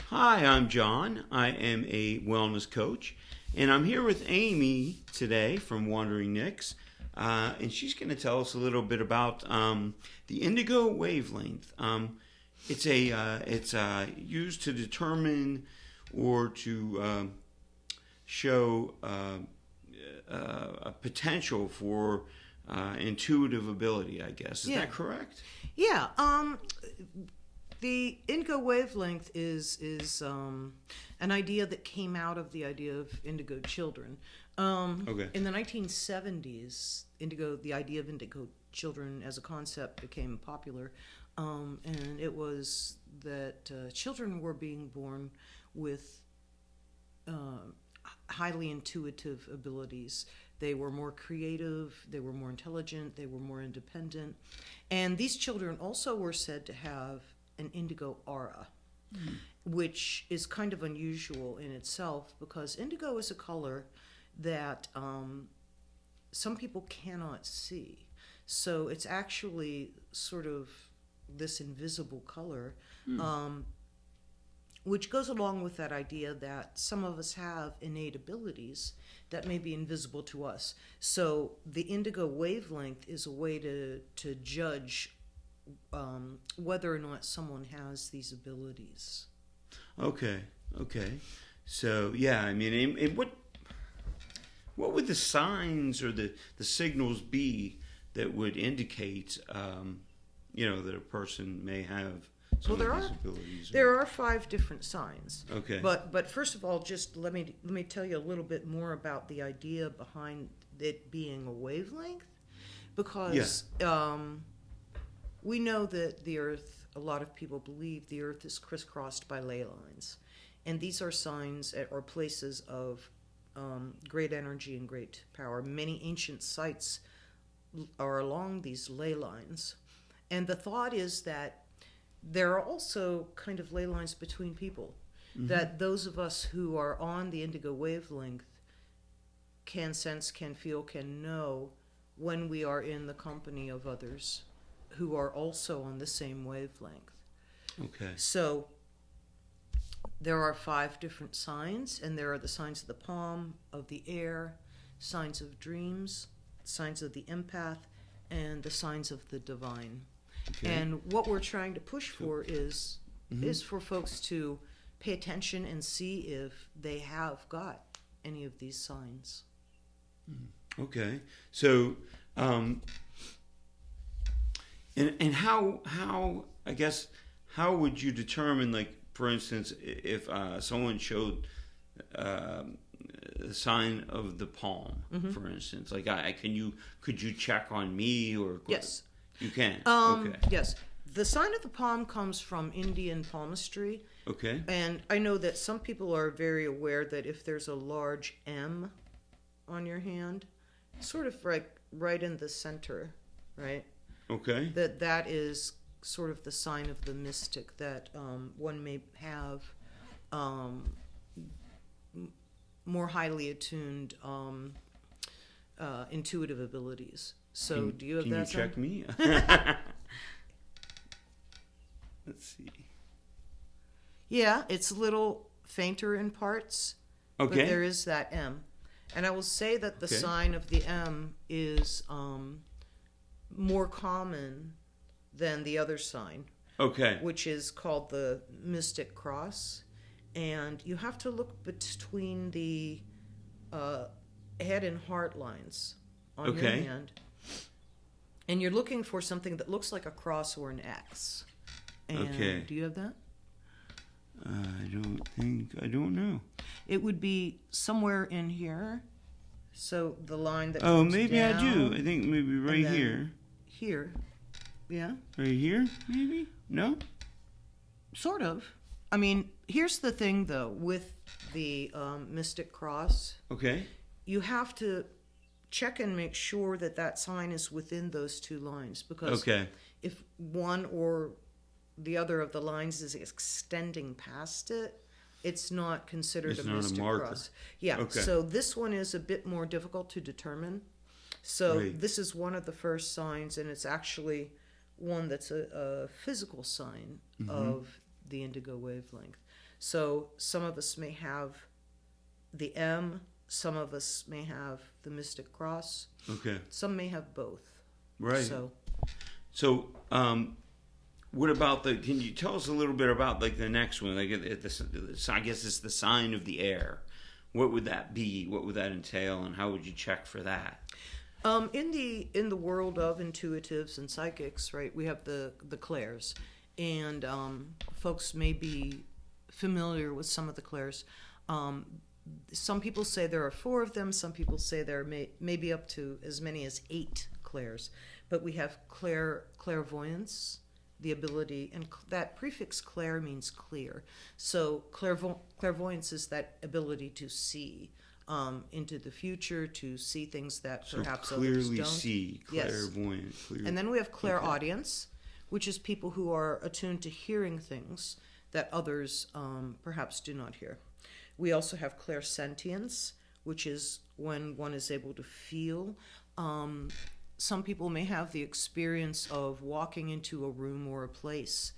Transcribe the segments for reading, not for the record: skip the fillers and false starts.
Hi, I'm John. I am a wellness coach, and I'm here with Amy today from Wandering Nicks, and she's going to tell us a little bit about the Indigo Wavelength. It's used to determine or to show a potential for intuitive ability, I guess. Is that correct? Yeah. The indigo wavelength is an idea that came out of the idea of indigo children. In the 1970s, the idea of indigo children as a concept became popular, and it was that children were being born with highly intuitive abilities. They were more creative, they were more intelligent, they were more independent, and these children also were said to have an indigo aura, which is kind of unusual in itself because indigo is a color that some people cannot see. So it's actually sort of this invisible color, which goes along with that idea that some of us have innate abilities that may be invisible to us. So the indigo wavelength is a way to judge whether or not someone has these abilities. Okay. So yeah, I mean, what would the signs or the signals be that would indicate, that a person may have some of these abilities? There are 5 different signs. Okay. But first of all, just let me tell you a little bit more about the idea behind it being a wavelength, because we know that the Earth, a lot of people believe the Earth is crisscrossed by ley lines. And these are signs or places of great energy and great power. Many ancient sites are along these ley lines. And the thought is that there are also kind of ley lines between people, that those of us who are on the indigo wavelength can sense, can feel, can know when we are in the company of others who are also on the same wavelength. Okay. So there are 5 different signs, and there are the signs of the palm, of the air, signs of dreams, signs of the empath, and the signs of the divine. Okay. And what we're trying to push for is for folks to pay attention and see if they have got any of these signs. Okay. So And how I guess how would you determine, like, for instance, if someone showed the sign of the palm, for instance, like could you check on me or yes, you can. Okay. Yes, the sign of the palm comes from Indian palmistry. Okay, and I know that some people are very aware that if there's a large M on your hand, sort of right in the center, right? Okay. That is sort of the sign of the mystic, that one may have more highly attuned intuitive abilities. So do you have that sign? Can you check me? Let's see. Yeah, it's a little fainter in parts. Okay. But there is that M. And I will say that the sign of the M is more common than the other sign, which is called the mystic cross, and you have to look between the head and heart lines on your hand, and you're looking for something that looks like a cross or an X. And do you have that? I don't know. It would be somewhere in here. So the line that maybe down, I do. I think maybe right here. Here. Yeah. Right here, maybe? No? Sort of. I mean, here's the thing, though, with the mystic cross. Okay. You have to check and make sure that sign is within those 2 lines, because if one or the other of the lines is extending past it, it's not considered a mystic cross. Yeah. So this one is a bit more difficult to determine. So this is one of the first signs, and it's actually one that's a physical sign of the indigo wavelength. So some of us may have the M, some of us may have the Mystic Cross. Okay. Some may have both. Right. So, what about can you tell us a little bit about like the next one? Like, I guess it's the sign of the air. What would that be? What would that entail, and how would you check for that? In the world of intuitives and psychics, right, we have the clairs, and folks may be familiar with some of the clairs. Some people say there are 4 of them. Some people say there may be up to as many as 8 clairs. But we have clairvoyance, the ability, and that prefix clair means clear. So clairvoyance is that ability to see into the future, to see things that perhaps others don't. Clearly see, clairvoyant. Yes. And then we have clairaudience, which is people who are attuned to hearing things that others perhaps do not hear. We also have clairsentience, which is when one is able to feel. Some people may have the experience of walking into a room or a place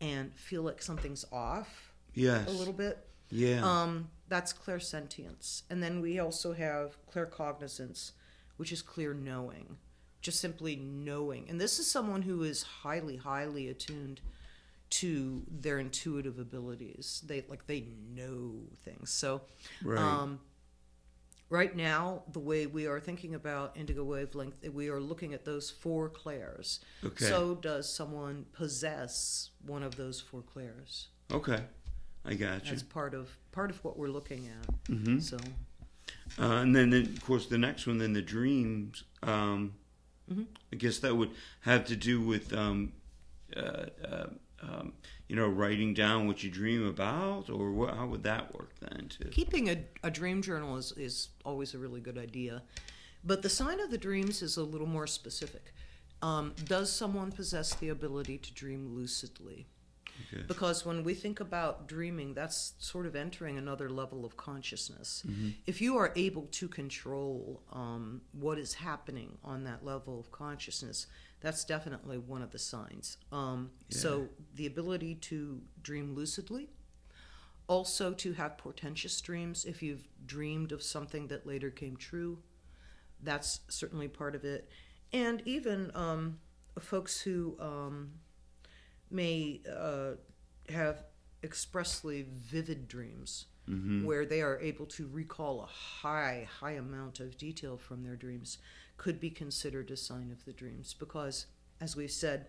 and feel like something's off. Yes. A little bit. Yeah. That's clairsentience. And then we also have claircognizance, which is clear knowing, just simply knowing. And this is someone who is highly, highly attuned to their intuitive abilities. They know things. So right now, the way we are thinking about indigo wavelength, we are looking at those 4 clairs. Okay. So does someone possess one of those 4 clairs? Okay, I got you. That's part of what we're looking at. Mm-hmm. So, and then of course the next one, then the dreams. I guess that would have to do with writing down what you dream about, or how would that work then? Keeping a dream journal is always a really good idea. But the sign of the dreams is a little more specific. Does someone possess the ability to dream lucidly? Okay. Because when we think about dreaming, that's sort of entering another level of consciousness. Mm-hmm. If you are able to control what is happening on that level of consciousness, that's definitely one of the signs. So the ability to dream lucidly, also to have portentous dreams. If you've dreamed of something that later came true, that's certainly part of it. And even folks who may have expressly vivid dreams, where they are able to recall a high amount of detail from their dreams, could be considered a sign of the dreams, because, as we've said,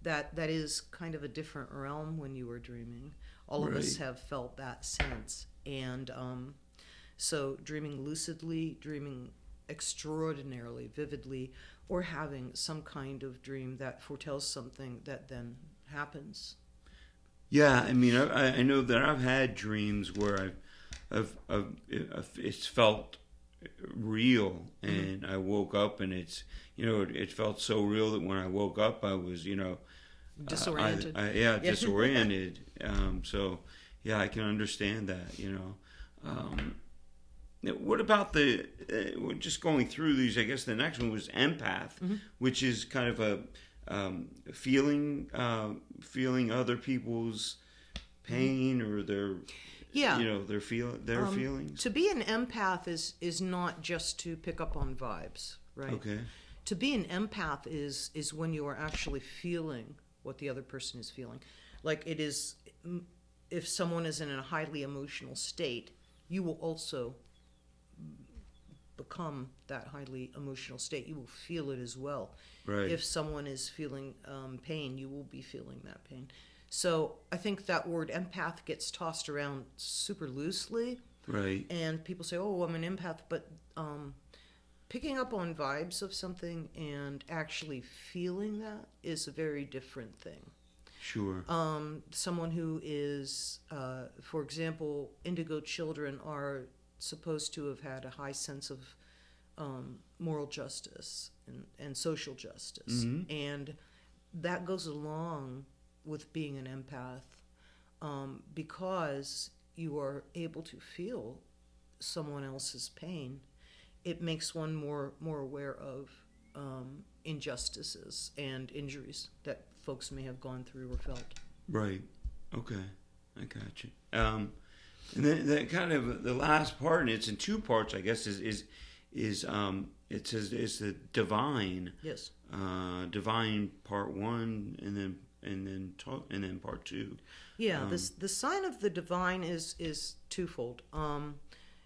that is kind of a different realm when you are dreaming. All of us have felt that sense. And so dreaming lucidly, dreaming extraordinarily vividly, or having some kind of dream that foretells something that then happens. Yeah, I mean, I know that I've had dreams where it's felt real, and I woke up and it felt so real that when I woke up I was disoriented. Disoriented. So yeah, I can understand that. What about we're just going through these? I guess the next one was empath, which is kind of a feeling other people's pain or their their feelings. To be an empath is not just to pick up on vibes, right? Okay. To be an empath is when you are actually feeling what the other person is feeling. Like, it is, if someone is in a highly emotional state, you will also become that highly emotional state. You will feel it as well. Right. If someone is feeling pain, you will be feeling that pain. So I think that word empath gets tossed around super loosely. Right. And people say, oh, I'm an empath. But picking up on vibes of something and actually feeling that is a very different thing. Sure. Someone who is, for example, indigo children are supposed to have had a high sense of moral justice and social justice. And that goes along with being an empath, because you are able to feel someone else's pain. It makes one more aware of injustices and injuries that folks may have gone through or felt. Right. Okay, I got you. And then the kind of the last part, and it's in two parts, I guess, is it says it's the divine. Yes. Divine part one, and then part two. Yeah. The sign of the divine is twofold.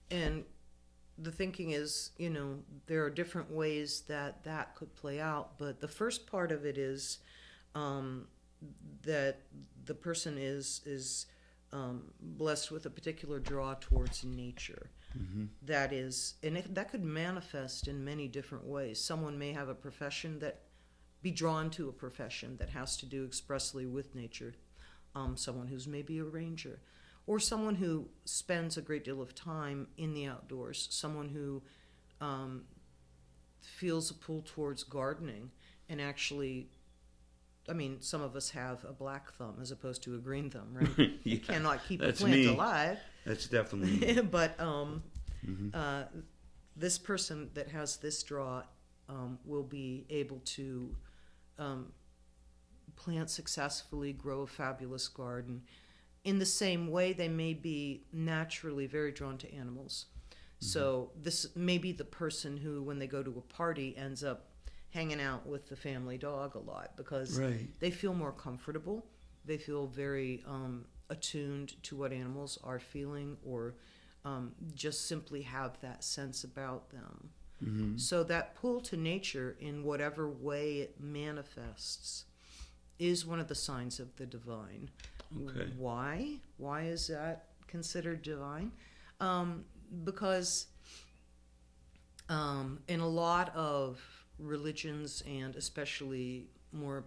And the thinking is, there are different ways that could play out, but the first part of it is that the person is blessed with a particular draw towards nature. Mm-hmm. That is, and that could manifest in many different ways. Someone may have a profession be drawn to a profession that has to do expressly with nature. Someone who's maybe a ranger, or someone who spends a great deal of time in the outdoors. Someone who feels a pull towards gardening, and actually, some of us have a black thumb as opposed to a green thumb, right? Yeah, you cannot keep a plant alive. That's definitely me. But this person that has this draw will be able to plant successfully, grow a fabulous garden. In the same way, they may be naturally very drawn to animals. Mm-hmm. So this may be the person who, when they go to a party, ends up hanging out with the family dog a lot because they feel more comfortable. They feel very attuned to what animals are feeling, or just simply have that sense about them. Mm-hmm. So that pull to nature, in whatever way it manifests, is one of the signs of the divine. Okay. Why? Why is that considered divine? Because in a lot of religions, and especially more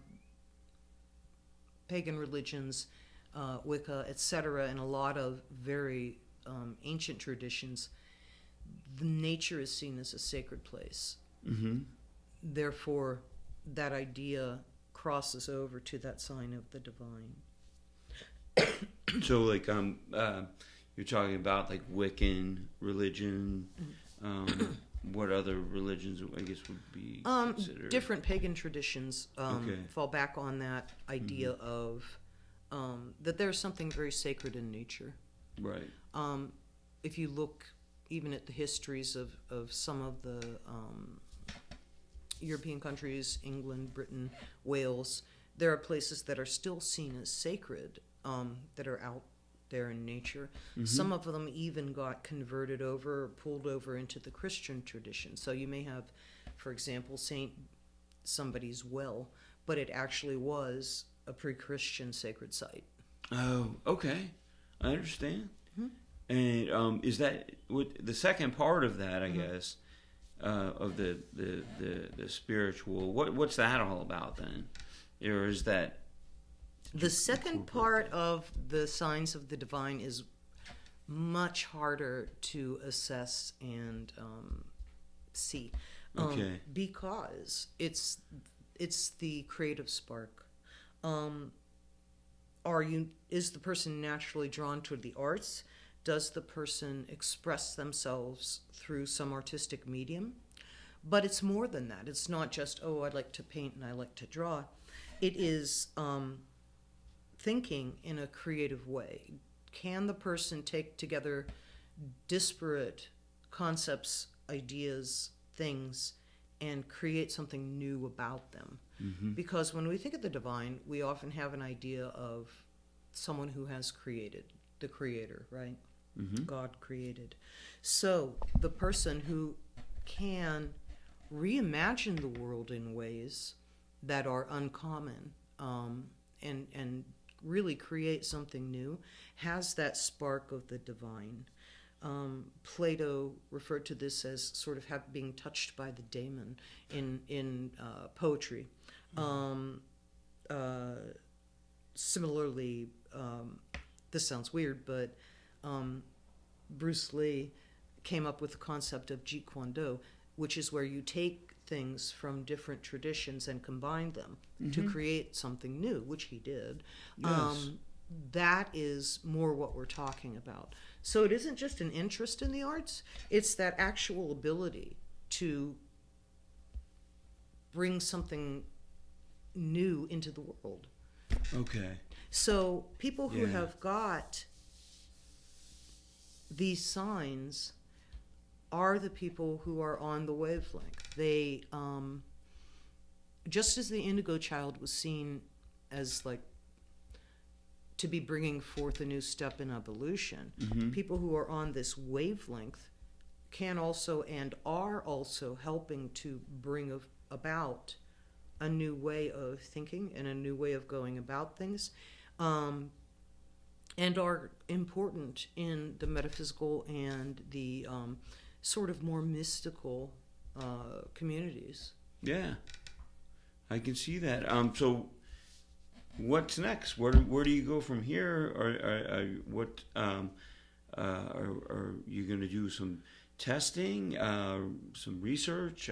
pagan religions, Wicca, etc., and a lot of very ancient traditions, the nature is seen as a sacred place. Mm-hmm. Therefore, that idea crosses over to that sign of the divine. So, like, you're talking about like Wiccan religion. What other religions, I guess, would be considered? Different pagan traditions fall back on that idea of that there's something very sacred in nature. Right. If you look even at the histories of some of the European countries, England, Britain, Wales, there are places that are still seen as sacred, that are out there in nature. Mm-hmm. Some of them even got converted over or pulled over into the Christian tradition. So you may have, for example, Saint somebody's well, but it actually was a pre-Christian sacred site. Oh, okay. I understand. Mm-hmm. And is that the second part of that? I guess of the spiritual. What's that all about then? Or is that the second part of the signs of the divine is much harder to assess and see, because it's the creative spark. Is the person naturally drawn toward the arts? Does the person express themselves through some artistic medium? But it's more than that. It's not just, I like to paint and I like to draw. It is thinking in a creative way. Can the person take together disparate concepts, ideas, things, and create something new about them? Mm-hmm. Because when we think of the divine, we often have an idea of someone who has created, the creator, right? Mm-hmm. God created. So the person who can reimagine the world in ways that are uncommon, and really create something new, has that spark of the divine. Plato referred to this as sort of being touched by the daemon in poetry. Similarly, this sounds weird, but Bruce Lee came up with the concept of Jeet Kune Do, which is where you take things from different traditions and combine them to create something new, which he did. Yes. That is more what we're talking about. So it isn't just an interest in the arts, it's that actual ability to bring something new into the world. Okay. So people who Yeah. have got these signs are the people who are on the wavelength. They, just as the indigo child was seen as like to be bringing forth a new step in evolution, people who are on this wavelength can also and are also helping to bring about a new way of thinking and a new way of going about things, and are important in the metaphysical and the sort of more mystical communities. Yeah, I can see that. So, what's next? Where do you go from here? What are you going to do? Some testing, some research.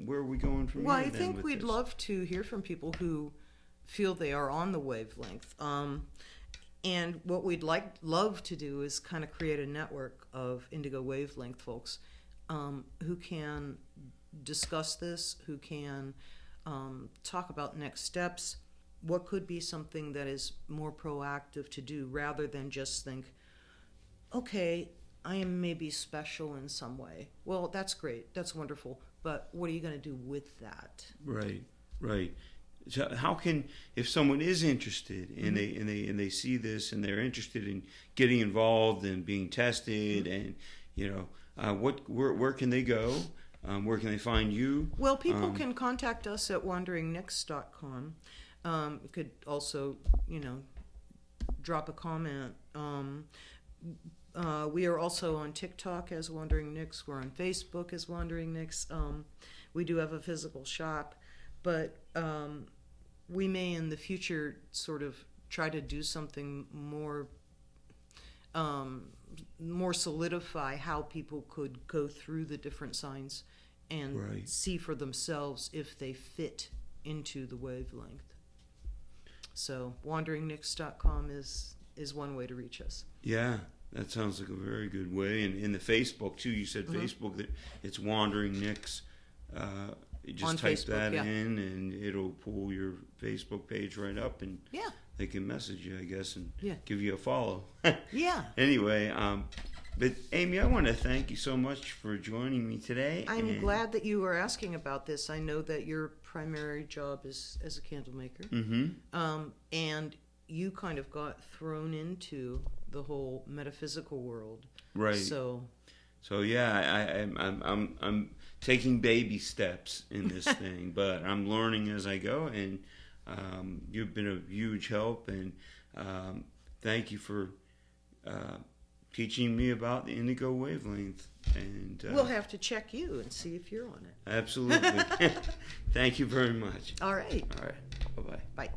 Where are we going from Well, here? I think we'd love to hear from people who feel they are on the wavelength. And what we'd love to do is kind of create a network of indigo wavelength folks who can discuss this, who can talk about next steps, what could be something that is more proactive to do rather than just think, okay, I am maybe special in some way. Well, that's great. That's wonderful. But what are you going to do with that? Right, right. So how can, if someone is interested and they see this and they're interested in getting involved and being tested and where can they go? Where can they find you? Well, people can contact us at wanderingnyx.com. You could also, drop a comment. We are also on TikTok as Wandering Nyx. We're on Facebook as Wandering Nyx. We do have a physical shop, but we may in the future sort of try to do something more solidify how people could go through the different signs and see for themselves if they fit into the wavelength. So wanderingnyx.com is one way to reach us. Yeah. That sounds like a very good way. And in the Facebook, too, you said Facebook, that it's Wandering Nyx. You just on type Facebook, that in, and it'll pull your Facebook page right up, and they can message you, I guess, and give you a follow. Anyway, but Amy, I want to thank you so much for joining me today. I'm glad that you were asking about this. I know that your primary job is as a candle maker. And you kind of got thrown into the whole metaphysical world, right? So yeah, I'm taking baby steps in this thing, but I'm learning as I go, and you've been a huge help, and thank you for teaching me about the indigo wavelength. And we'll have to check you and see if you're on it. Absolutely. Thank you very much. All right. Bye-bye. Bye.